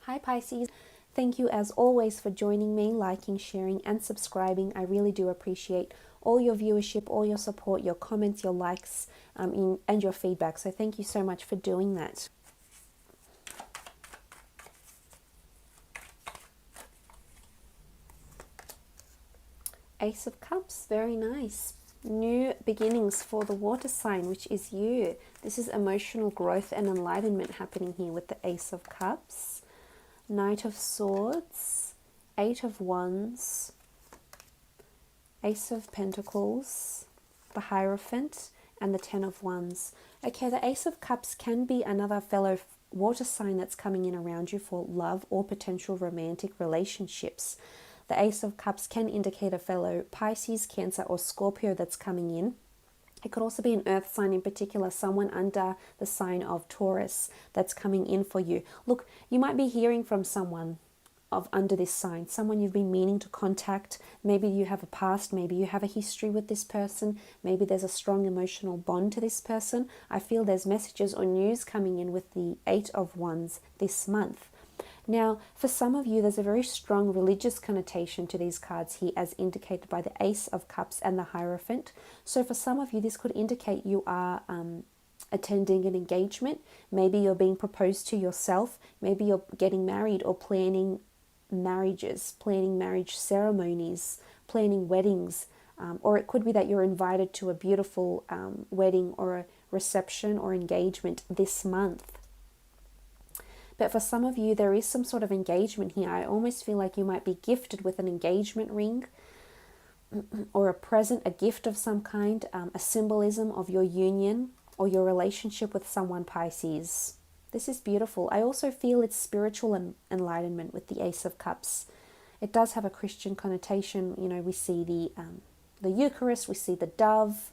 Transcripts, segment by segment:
Hi Pisces, thank you as always for joining me, liking, sharing and subscribing. I really do appreciate all your viewership, all your support, your comments, your likes and your feedback. So thank you so much for doing that. Ace of Cups, very nice. New beginnings for the water sign, which is you. This is emotional growth and enlightenment happening here with the Ace of Cups. Knight of Swords, Eight of Wands, Ace of Pentacles, the Hierophant, and the Ten of Wands. Okay, the Ace of Cups can be another fellow water sign that's coming in around you for love or potential romantic relationships. The Ace of Cups can indicate a fellow Pisces, Cancer, or Scorpio that's coming in. It could also be an earth sign, in particular, someone under the sign of Taurus that's coming in for you. Look, you might be hearing from someone of under this sign, someone you've been meaning to contact. Maybe you have a past, maybe you have a history with this person, maybe there's a strong emotional bond to this person. I feel there's messages or news coming in with the Eight of Wands this month. Now, for some of you, there's a very strong religious connotation to these cards here, as indicated by the Ace of Cups and the Hierophant. So for some of you, this could indicate you are attending an engagement. Maybe you're being proposed to yourself. Maybe you're getting married or planning marriages, planning marriage ceremonies, planning weddings. Or it could be that you're invited to a beautiful wedding or a reception or engagement this month. But for some of you, there is some sort of engagement here. I almost feel like you might be gifted with an engagement ring or a present, a gift of some kind, a symbolism of your union or your relationship with someone, Pisces. This is beautiful. I also feel it's spiritual enlightenment with the Ace of Cups. It does have a Christian connotation. You know, we see the Eucharist, we see the dove,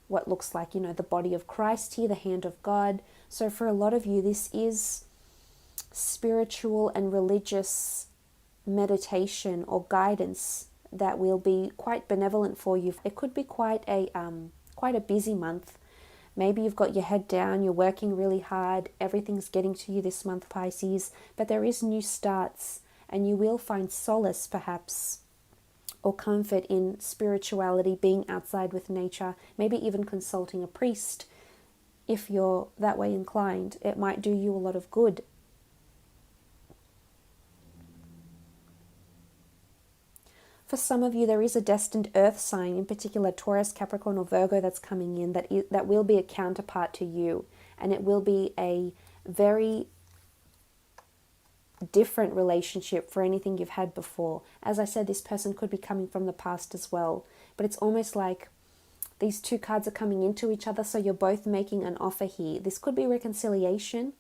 what looks like, you know, the body of Christ here, the hand of God. So for a lot of you, this is spiritual and religious meditation or guidance that will be quite benevolent for you. It could be quite a busy month. Maybe you've got your head down, you're working really hard, everything's getting to you this month, Pisces, but there is new starts and you will find solace perhaps or comfort in spirituality, being outside with nature, maybe even consulting a priest. If you're that way inclined, it might do you a lot of good. For some of you, there is a destined earth sign, in particular Taurus, Capricorn, or Virgo that's coming in that will be a counterpart to you. And it will be a very different relationship for anything you've had before. As I said, this person could be coming from the past as well. But it's almost like these two cards are coming into each other, so you're both making an offer here. This could be reconciliation,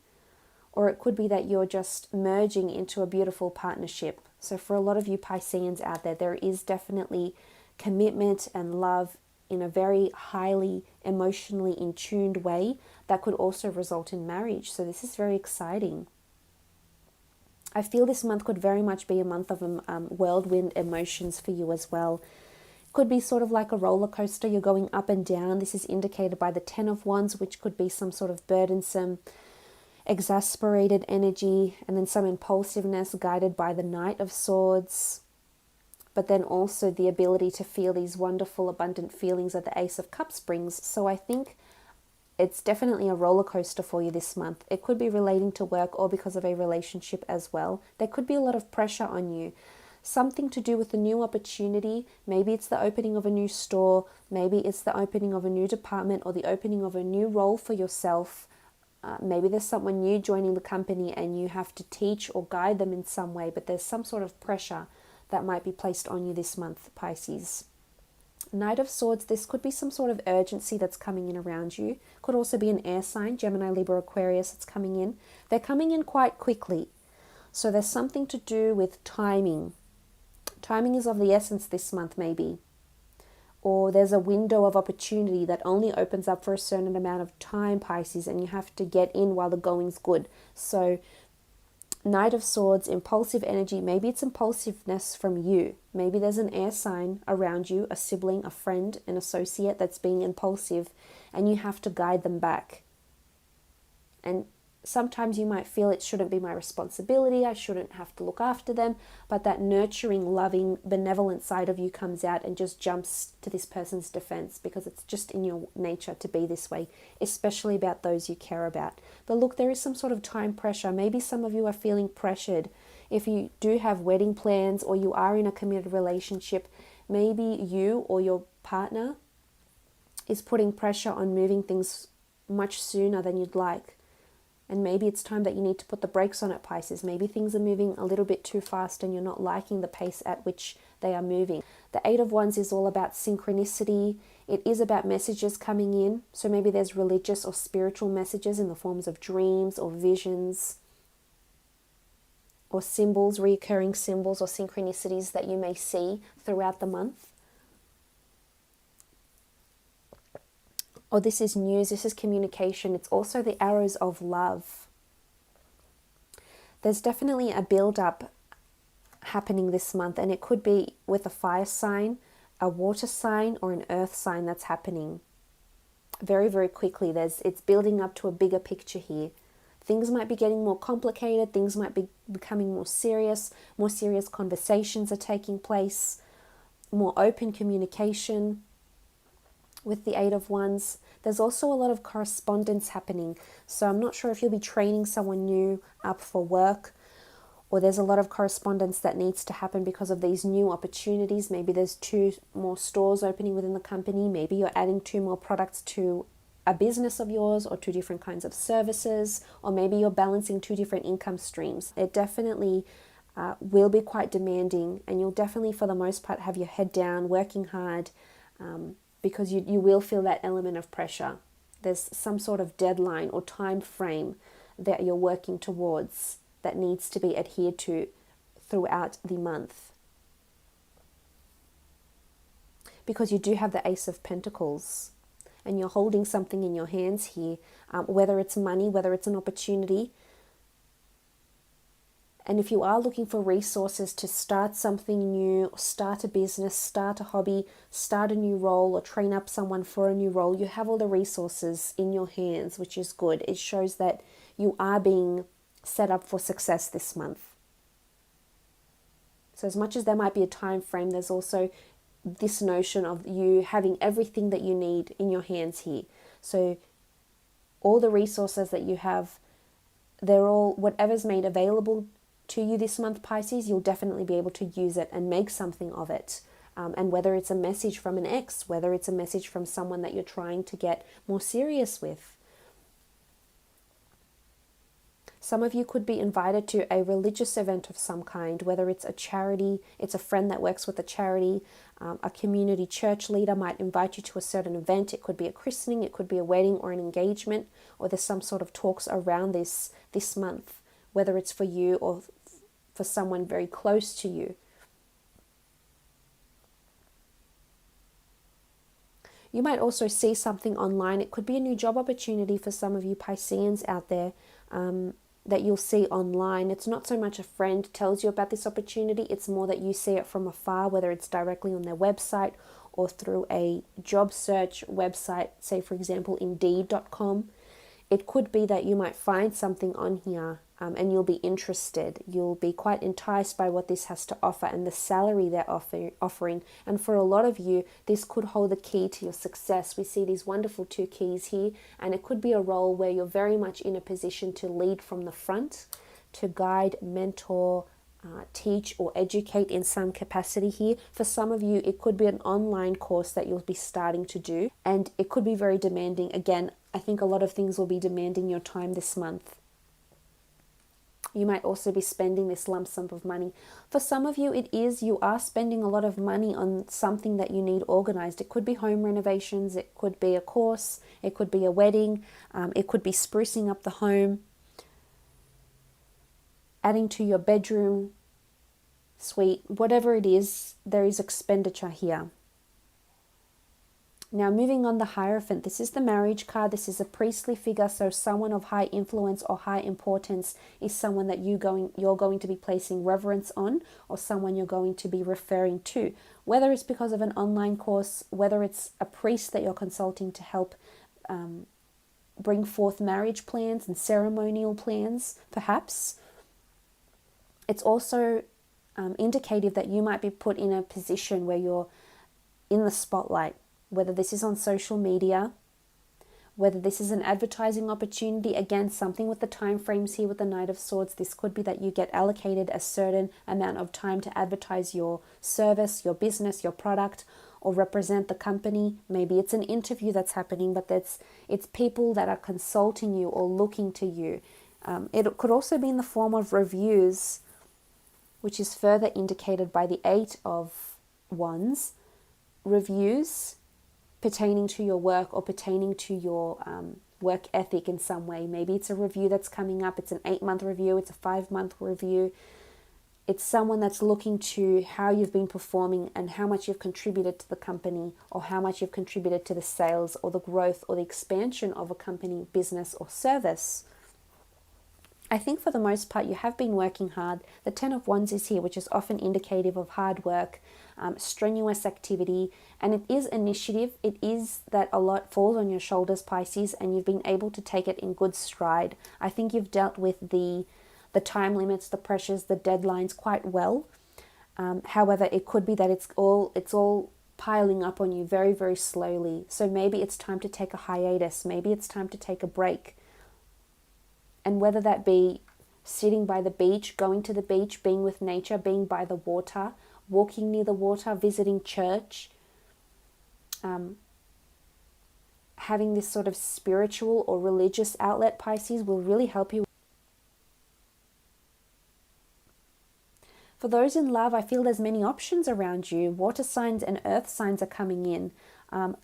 or it could be that you're just merging into a beautiful partnership. So for a lot of you Pisceans out there, there is definitely commitment and love in a very highly emotionally in tuned way that could also result in marriage. So this is very exciting. I feel this month could very much be a month of whirlwind emotions for you as well. It could be sort of like a roller coaster. You're going up and down. This is indicated by the Ten of Wands, which could be some sort of burdensome, exasperated energy, and then some impulsiveness guided by the Knight of Swords, but then also the ability to feel these wonderful abundant feelings that the Ace of Cups brings. So I think it's definitely a roller coaster for you this month. It could be relating to work or because of a relationship as well. There could be a lot of pressure on you, something to do with a new opportunity. Maybe it's the opening of a new store, maybe it's the opening of a new department or the opening of a new role for yourself. Maybe there's someone new joining the company and you have to teach or guide them in some way, but there's some sort of pressure that might be placed on you this month, Pisces. Knight of Swords, this could be some sort of urgency that's coming in around you. Could also be an air sign, Gemini, Libra, Aquarius that's coming in. They're coming in quite quickly. So there's something to do with timing. Timing is of the essence this month maybe. Or there's a window of opportunity that only opens up for a certain amount of time, Pisces, and you have to get in while the going's good. So Knight of Swords, impulsive energy, maybe it's impulsiveness from you. Maybe there's an air sign around you, a sibling, a friend, an associate that's being impulsive, and you have to guide them back. And sometimes you might feel it shouldn't be my responsibility, I shouldn't have to look after them, but that nurturing, loving, benevolent side of you comes out and just jumps to this person's defense, because it's just in your nature to be this way, especially about those you care about. But look, there is some sort of time pressure. Maybe some of you are feeling pressured. If you do have wedding plans or you are in a committed relationship, maybe you or your partner is putting pressure on moving things much sooner than you'd like. And maybe it's time that you need to put the brakes on it, Pisces. Maybe things are moving a little bit too fast and you're not liking the pace at which they are moving. The Eight of Wands is all about synchronicity. It is about messages coming in. So maybe there's religious or spiritual messages in the forms of dreams or visions or symbols, reoccurring symbols or synchronicities that you may see throughout the month. Or this is news, this is communication. It's also the arrows of love. There's definitely a build-up happening this month, and it could be with a fire sign, a water sign, or an earth sign that's happening very, very quickly. It's building up to a bigger picture here. Things might be getting more complicated, things might be becoming more serious conversations are taking place, more open communication. With the Eight of Wands, there's also a lot of correspondence happening. So I'm not sure if you'll be training someone new up for work, or there's a lot of correspondence that needs to happen because of these new opportunities. Maybe there's 2 more stores opening within the company. Maybe you're adding 2 more products to a business of yours, or 2 different kinds of services, or maybe you're balancing 2 different income streams. It definitely will be quite demanding, and you'll definitely, for the most part, have your head down, working hard, because you will feel that element of pressure. There's some sort of deadline or time frame that you're working towards that needs to be adhered to throughout the month. Because you do have the Ace of Pentacles, and you're holding something in your hands here, whether it's money, whether it's an opportunity. And if you are looking for resources to start something new, start a business, start a hobby, start a new role, or train up someone for a new role, you have all the resources in your hands, which is good. It shows that you are being set up for success this month. So as much as there might be a time frame, there's also this notion of you having everything that you need in your hands here. So all the resources that you have, they're all, whatever's made available to you this month, Pisces, you'll definitely be able to use it and make something of it. And whether it's a message from an ex, whether it's a message from someone that you're trying to get more serious with. Some of you could be invited to a religious event of some kind, whether it's a charity, it's a friend that works with a charity, a community church leader might invite you to a certain event. It could be a christening, it could be a wedding or an engagement, or there's some sort of talks around this month, whether it's for you or for someone very close to you. You might also see something online. It could be a new job opportunity for some of you Pisceans out there that you'll see online. It's not so much a friend tells you about this opportunity, it's more that you see it from afar, whether it's directly on their website or through a job search website, say for example Indeed.com. It could be that you might find something on here and you'll be interested. You'll be quite enticed by what this has to offer and the salary they're offering. And for a lot of you, this could hold the key to your success. We see these wonderful 2 keys here, and it could be a role where you're very much in a position to lead from the front, to guide, mentor, teach or educate in some capacity here. For some of you, it could be an online course that you'll be starting to do, and it could be very demanding. Again, I think a lot of things will be demanding your time this month. You might also be spending this lump sum of money. For some of you, you are spending a lot of money on something that you need organized. It could be home renovations, it could be a course, it could be a wedding, it could be sprucing up the home, adding to your bedroom suite, whatever it is, there is expenditure here. Now moving on, the Hierophant. This is the marriage card. This is a priestly figure, so someone of high influence or high importance is someone that you're going to be placing reverence on, or someone you're going to be referring to. Whether it's because of an online course, whether it's a priest that you're consulting to help bring forth marriage plans and ceremonial plans, perhaps. It's also indicative that you might be put in a position where you're in the spotlight, whether this is on social media, whether this is an advertising opportunity. Again, something with the time frames here with the Knight of Swords. This could be that you get allocated a certain amount of time to advertise your service, your business, your product, or represent the company. Maybe it's an interview that's happening, but it's people that are consulting you or looking to you. It could also be in the form of reviews, which is further indicated by the 8 of Wands. Reviews pertaining to your work or pertaining to your work ethic in some way. Maybe it's a review that's coming up. It's an 8-month review. It's a 5-month review. It's someone that's looking to how you've been performing and how much you've contributed to the company, or how much you've contributed to the sales or the growth or the expansion of a company, business, or service. I think for the most part you have been working hard. The 10 of Wands is here, which is often indicative of hard work, strenuous activity, and it is initiative. It is that a lot falls on your shoulders, Pisces, and you've been able to take it in good stride. I think you've dealt with the time limits, the pressures, the deadlines quite well. However, it could be that it's all piling up on you very, very slowly. So maybe it's time to take a hiatus. Maybe it's time to take a break. And whether that be sitting by the beach, going to the beach, being with nature, being by the water, walking near the water, visiting church, having this sort of spiritual or religious outlet, Pisces, will really help you. For those in love, I feel there's many options around you. Water signs and earth signs are coming in.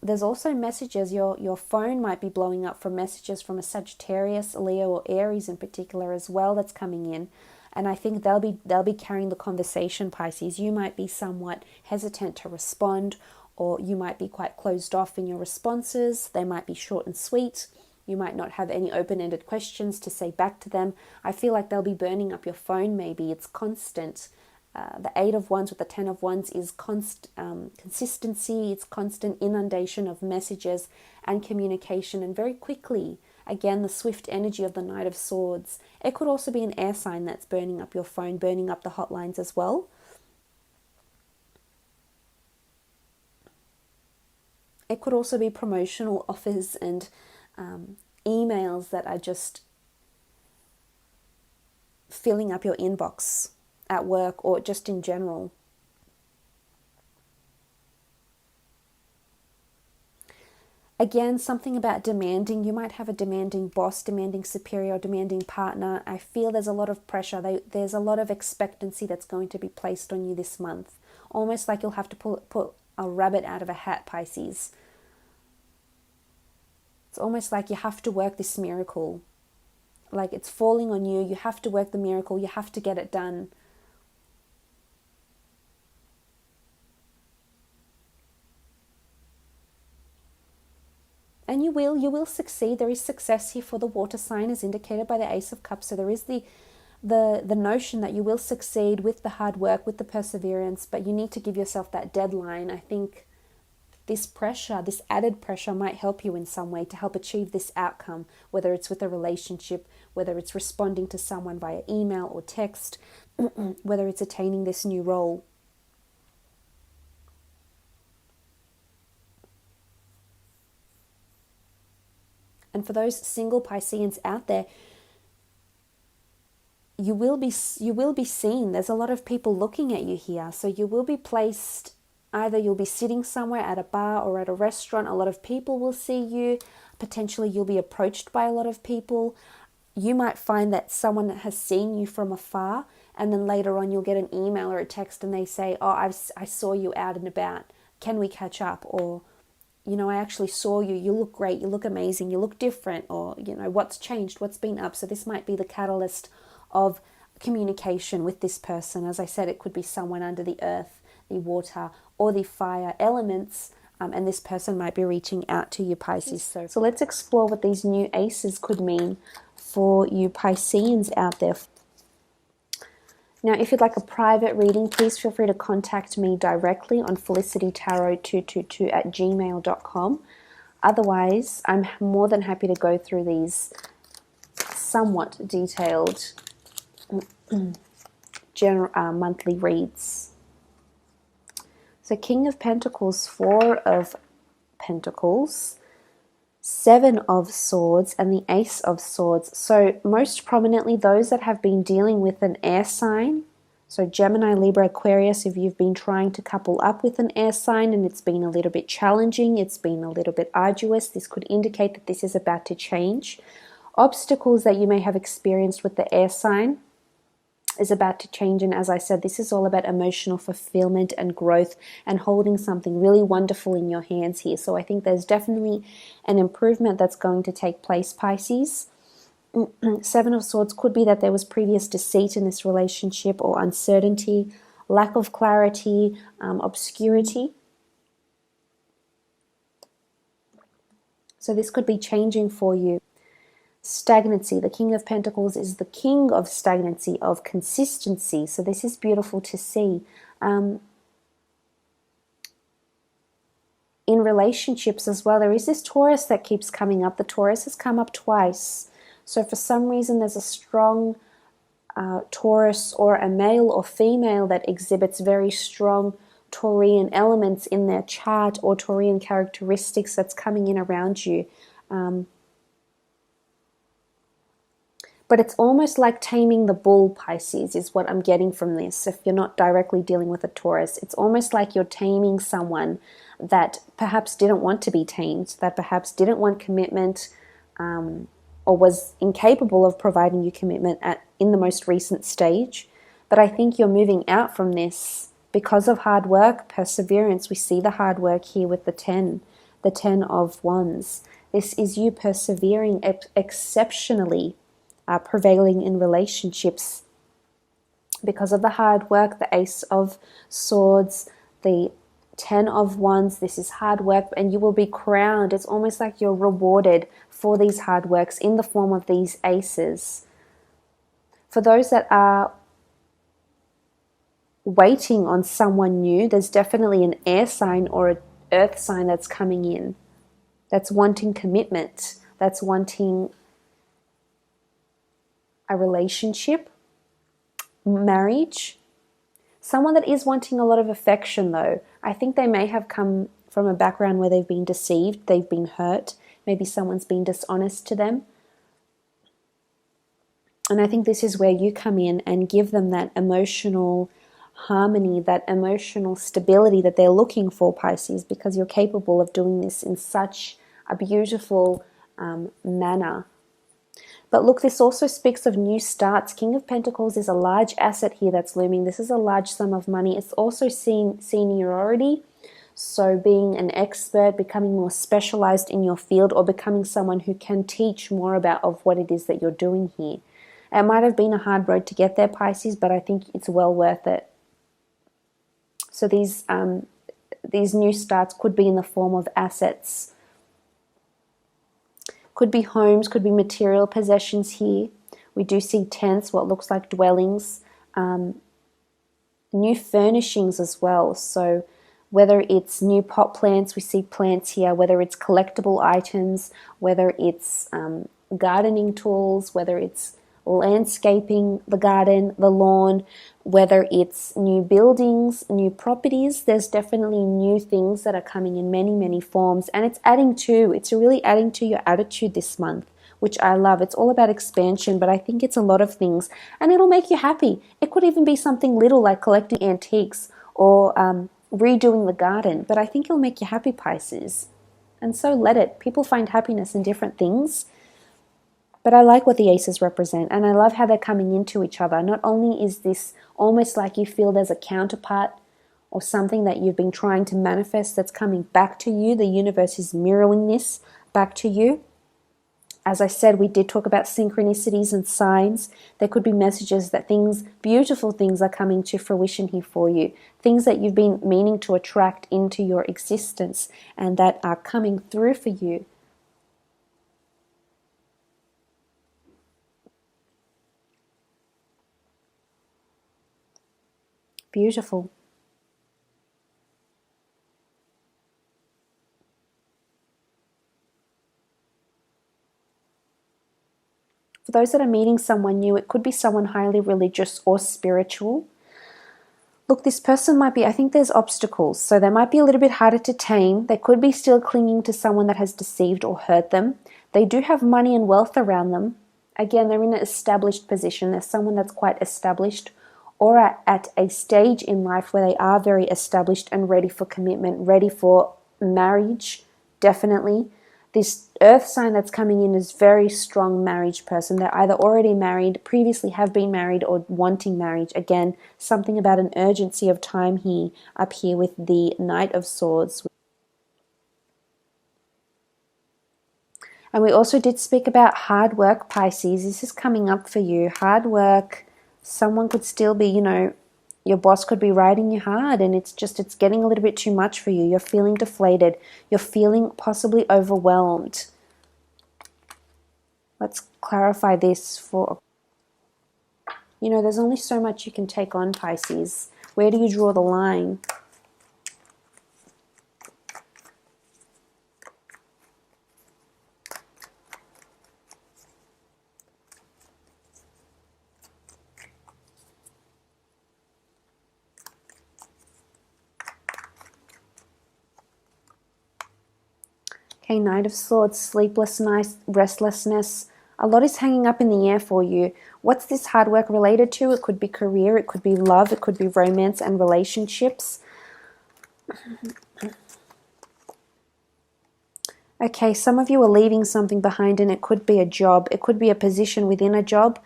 There's also messages. Your phone might be blowing up from messages from a Sagittarius, Leo, or Aries in particular as well that's coming in. And I think they'll be carrying the conversation, Pisces. You might be somewhat hesitant to respond, or you might be quite closed off in your responses. They might be short and sweet. You might not have any open-ended questions to say back to them. I feel like they'll be burning up your phone maybe. It's constant. The 8 of Wands with the 10 of Wands is consistency. It's constant inundation of messages and communication, and very quickly. Again, the swift energy of the Knight of Swords. It could also be an air sign that's burning up your phone, burning up the hotlines as well. It could also be promotional offers and emails that are just filling up your inbox at work or just in general. Again, something about demanding. You might have a demanding boss, demanding superior, demanding partner. I feel there's a lot of pressure. There's a lot of expectancy that's going to be placed on you this month. Almost like you'll have to put a rabbit out of a hat, Pisces. It's almost like you have to work this miracle. Like it's falling on you. You have to work the miracle. You have to get it done. And you will succeed. There is success here for the water sign as indicated by the Ace of Cups. So there is the notion that you will succeed with the hard work, with the perseverance, but you need to give yourself that deadline. I think this pressure, this added pressure might help you in some way to help achieve this outcome, whether it's with a relationship, whether it's responding to someone via email or text, whether it's attaining this new role. And for those single Pisceans out there, you will be seen. There's a lot of people looking at you here. So you will be placed, either you'll be sitting somewhere at a bar or at a restaurant. A lot of people will see you. Potentially you'll be approached by a lot of people. You might find that someone has seen you from afar, and then later on you'll get an email or a text and they say, oh, I saw you out and about. Can we catch up? Or, you know, I actually saw you. You look great. You look amazing. You look different. Or, you know, what's changed? What's been up? So this might be the catalyst of communication with this person. As I said, it could be someone under the earth, the water, or the fire elements. And this person might be reaching out to you, Pisces. So let's explore what these new aces could mean for you Pisceans out there. Now, if you'd like a private reading, please feel free to contact me directly on felicitytarot222@gmail.com. Otherwise, I'm more than happy to go through these somewhat detailed monthly reads. So King of Pentacles, Four of Pentacles, Seven of Swords, and the Ace of Swords. So most prominently, those that have been dealing with an air sign, so Gemini, Libra, Aquarius, if you've been trying to couple up with an air sign and it's been a little bit challenging, it's been a little bit arduous, this could indicate that this is about to change. Obstacles that you may have experienced with the air sign is about to change, and as I said, this is all about emotional fulfillment and growth and holding something really wonderful in your hands here. So I think there's definitely an improvement that's going to take place, Pisces. Seven of Swords could be that there was previous deceit in this relationship, or uncertainty, lack of clarity, obscurity. So this could be changing for you. Stagnancy. The King of Pentacles is the king of stagnancy, of consistency. So this is beautiful to see. In relationships as well, there is this Taurus that keeps coming up. The Taurus has come up twice. So for some reason, there's a strong Taurus, or a male or female that exhibits very strong Taurian elements in their chart, or Taurian characteristics that's coming in around you. But it's almost like taming the bull, Pisces, is what I'm getting from this. If you're not directly dealing with a Taurus, it's almost like you're taming someone that perhaps didn't want to be tamed, that perhaps didn't want commitment, or was incapable of providing you commitment in the most recent stage. But I think you're moving out from this because of hard work, perseverance. We see the hard work here with the 10 of Wands. This is you persevering exceptionally, prevailing in relationships because of the hard work. The Ace of Swords, the 10 of Wands, this is hard work, and you will be crowned. It's almost like you're rewarded for these hard works in the form of these aces. For those that are waiting on someone new, there's definitely an air sign or an earth sign that's coming in, that's wanting commitment, that's wanting a relationship, marriage. Someone that is wanting a lot of affection, though. I think they may have come from a background where they've been deceived, they've been hurt, maybe someone's been dishonest to them. And I think this is where you come in and give them that emotional harmony, that emotional stability that they're looking for, Pisces, because you're capable of doing this in such a beautiful manner. But look, this also speaks of new starts. King of Pentacles is a large asset here that's looming. This is a large sum of money. It's also seniority. So being an expert, becoming more specialized in your field, or becoming someone who can teach more of what it is that you're doing here. It might have been a hard road to get there, Pisces, but I think it's well worth it. So these new starts could be in the form of assets. Could be homes, could be material possessions here. We do see tents, what looks like dwellings, new furnishings as well. So whether it's new pot plants, we see plants here, whether it's collectible items, whether it's gardening tools, whether it's landscaping the garden, the lawn, whether it's new buildings, new properties. There's definitely new things that are coming in many, many forms, and it's really adding to your attitude this month, which I love. It's all about expansion, but I think it's a lot of things, and it'll make you happy. It could even be something little like collecting antiques or redoing the garden, but I think it'll make you happy, Pisces. And so let it. People find happiness in different things. But I like what the aces represent, and I love how they're coming into each other. Not only is this almost like you feel there's a counterpart or something that you've been trying to manifest that's coming back to you. The universe is mirroring this back to you. As I said, we did talk about synchronicities and signs. There could be messages that beautiful things are coming to fruition here for you. Things that you've been meaning to attract into your existence and that are coming through for you. Beautiful. For those that are meeting someone new, it could be someone highly religious or spiritual. Look, this person might be, I think there's obstacles, so they might be a little bit harder to tame. They could be still clinging to someone that has deceived or hurt them. They do have money and wealth around them. Again, they're in an established position. There's someone that's quite established or at a stage in life where they are very established and ready for commitment, ready for marriage, definitely. This earth sign that's coming in is very strong marriage person. They're either already married, previously have been married, or wanting marriage. Again, something about an urgency of time here, up here with the Knight of Swords. And we also did speak about hard work, Pisces. This is coming up for you. Hard work. Someone could still be, your boss could be riding you hard, and it's getting a little bit too much for you. You're feeling deflated. You're feeling possibly overwhelmed. Let's clarify this for, there's only so much you can take on, Pisces. Where do you draw the line? Okay, Knight of Swords, sleeplessness, restlessness. A lot is hanging up in the air for you. What's this hard work related to? It could be career, it could be love, it could be romance and relationships. Okay, some of you are leaving something behind, and it could be a job. It could be a position within a job.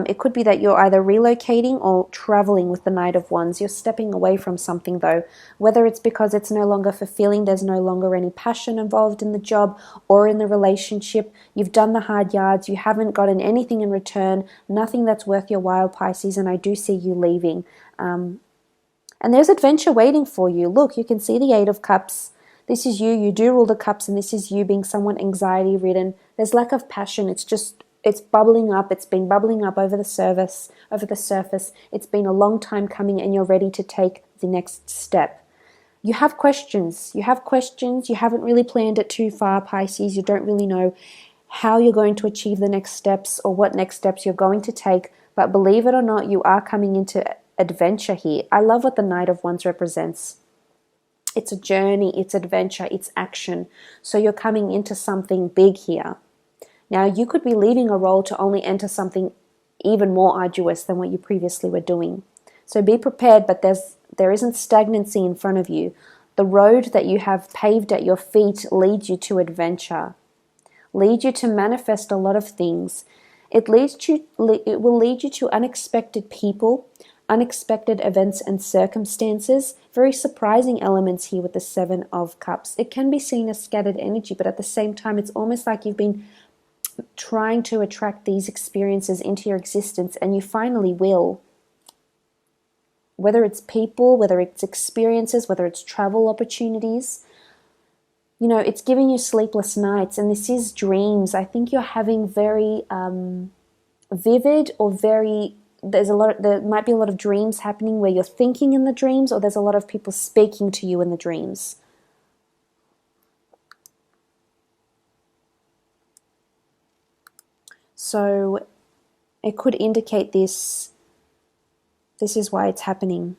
It could be that you're either relocating or traveling with the Knight of Wands. You're stepping away from something though, whether it's because it's no longer fulfilling, there's no longer any passion involved in the job or in the relationship. You've done the hard yards. You haven't gotten anything in return, nothing that's worth your while, Pisces, and I do see you leaving. And there's adventure waiting for you. Look, you can see the Eight of Cups. This is you. You do rule the cups, and this is you being someone anxiety-ridden. There's lack of passion. It's bubbling up. It's been bubbling up over the surface. It's been a long time coming, and you're ready to take the next step. You have questions. You haven't really planned it too far, Pisces. You don't really know how you're going to achieve the next steps or what next steps you're going to take. But believe it or not, you are coming into adventure here. I love what the Knight of Wands represents. It's a journey, it's adventure, it's action. So you're coming into something big here. Now, you could be leaving a role to only enter something even more arduous than what you previously were doing. So be prepared, but there isn't stagnancy in front of you. The road that you have paved at your feet leads you to adventure, leads you to manifest a lot of things. It will lead you to unexpected people, unexpected events and circumstances, very surprising elements here with the Seven of Cups. It can be seen as scattered energy, but at the same time, it's almost like you've been trying to attract these experiences into your existence, and you finally will. Whether it's people, whether it's experiences, whether it's travel opportunities, it's giving you sleepless nights, and this is dreams. I think you're having very vivid or there might be a lot of dreams happening where you're thinking in the dreams, or there's a lot of people speaking to you in the dreams. So it could indicate this is why it's happening.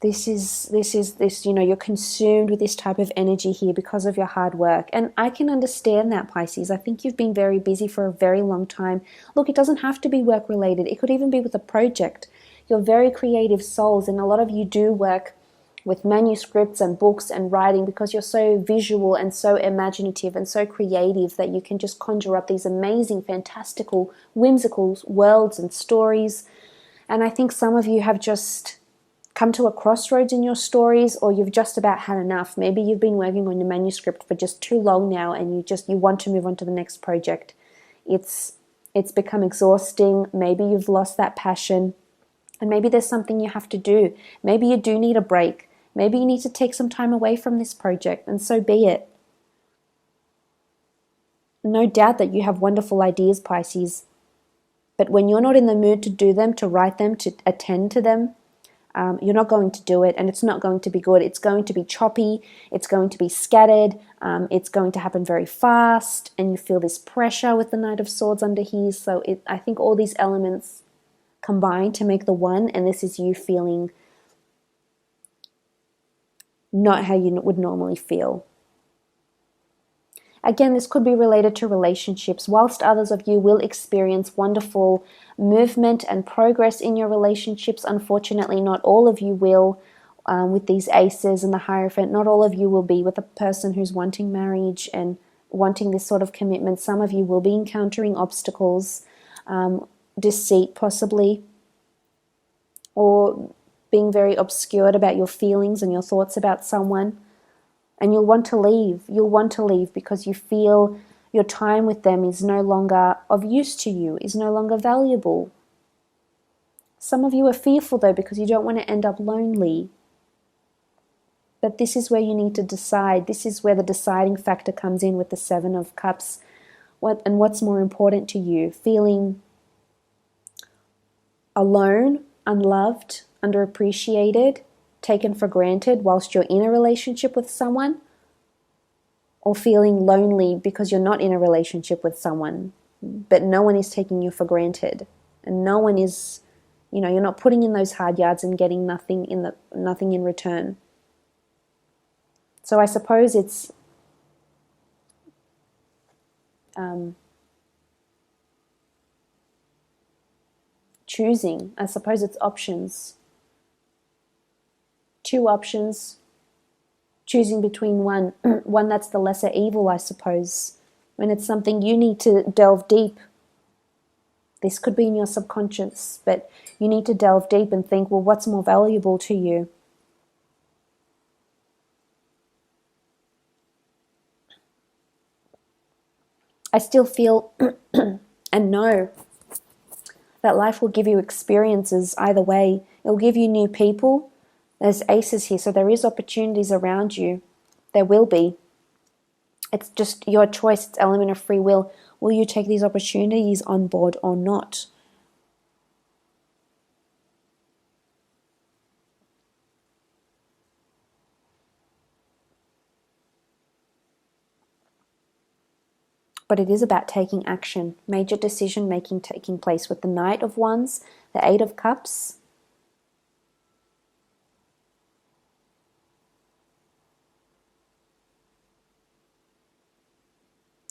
This, you're consumed with this type of energy here because of your hard work. And I can understand that, Pisces. I think you've been very busy for a very long time. Look, it doesn't have to be work related. It could even be with a project. You're very creative souls, and a lot of you do work with manuscripts and books and writing because you're so visual and so imaginative and so creative that you can just conjure up these amazing, fantastical, whimsical worlds and stories. And I think some of you have just come to a crossroads in your stories, or you've just about had enough. Maybe you've been working on your manuscript for just too long now, and you want to move on to the next project. It's become exhausting. Maybe you've lost that passion, and maybe there's something you have to do. Maybe you do need a break. Maybe you need to take some time away from this project, and so be it. No doubt that you have wonderful ideas, Pisces, but when you're not in the mood to do them, to write them, to attend to them, You're not going to do it, and it's not going to be good. It's going to be choppy. It's going to be scattered. It's going to happen very fast, and you feel this pressure with the Knight of Swords under here. So I think all these elements combine to make the one, and this is you feeling not how you would normally feel. Again, this could be related to relationships. Whilst others of you will experience wonderful movement and progress in your relationships, unfortunately, not all of you will. With these aces and the Hierophant, not all of you will be with a person who's wanting marriage and wanting this sort of commitment. Some of you will be encountering obstacles, deceit possibly, or being very obscured about your feelings and your thoughts about someone. And you'll want to leave. You'll want to leave because you feel your time with them is no longer of use to you, is no longer valuable. Some of you are fearful though because you don't want to end up lonely. But this is where you need to decide. This is where the deciding factor comes in with the Seven of Cups. What's more important to you? Feeling alone, unloved, underappreciated, taken for granted whilst you're in a relationship with someone, or feeling lonely because you're not in a relationship with someone, but no one is taking you for granted, and no one is, you're not putting in those hard yards and getting nothing in return. So I suppose it's choosing. I suppose it's options. Two options, choosing between one that's the lesser evil, I suppose. When it's something you need to delve deep, this could be in your subconscious, but you need to delve deep and think, well, what's more valuable to you? I still feel and know that life will give you experiences either way. It'll give you new people. There's aces here, so there is opportunities around you. There will be. It's just your choice. It's element of free will. Will you take these opportunities on board or not? But it is about taking action. Major decision making taking place with the Knight of Wands, the Eight of Cups.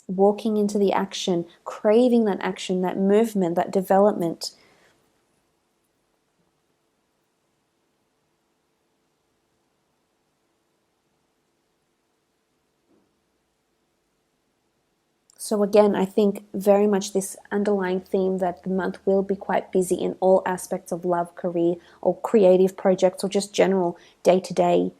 Walking into the action, craving that action, that movement, that development. So again, I think very much this underlying theme that the month will be quite busy in all aspects of love, career, or creative projects, or just general day-to-day.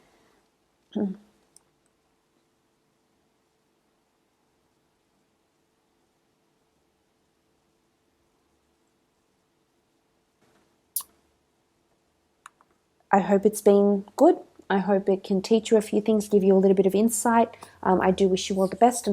I hope it's been good. I hope it can teach you a few things, give you a little bit of insight. I do wish you all the best and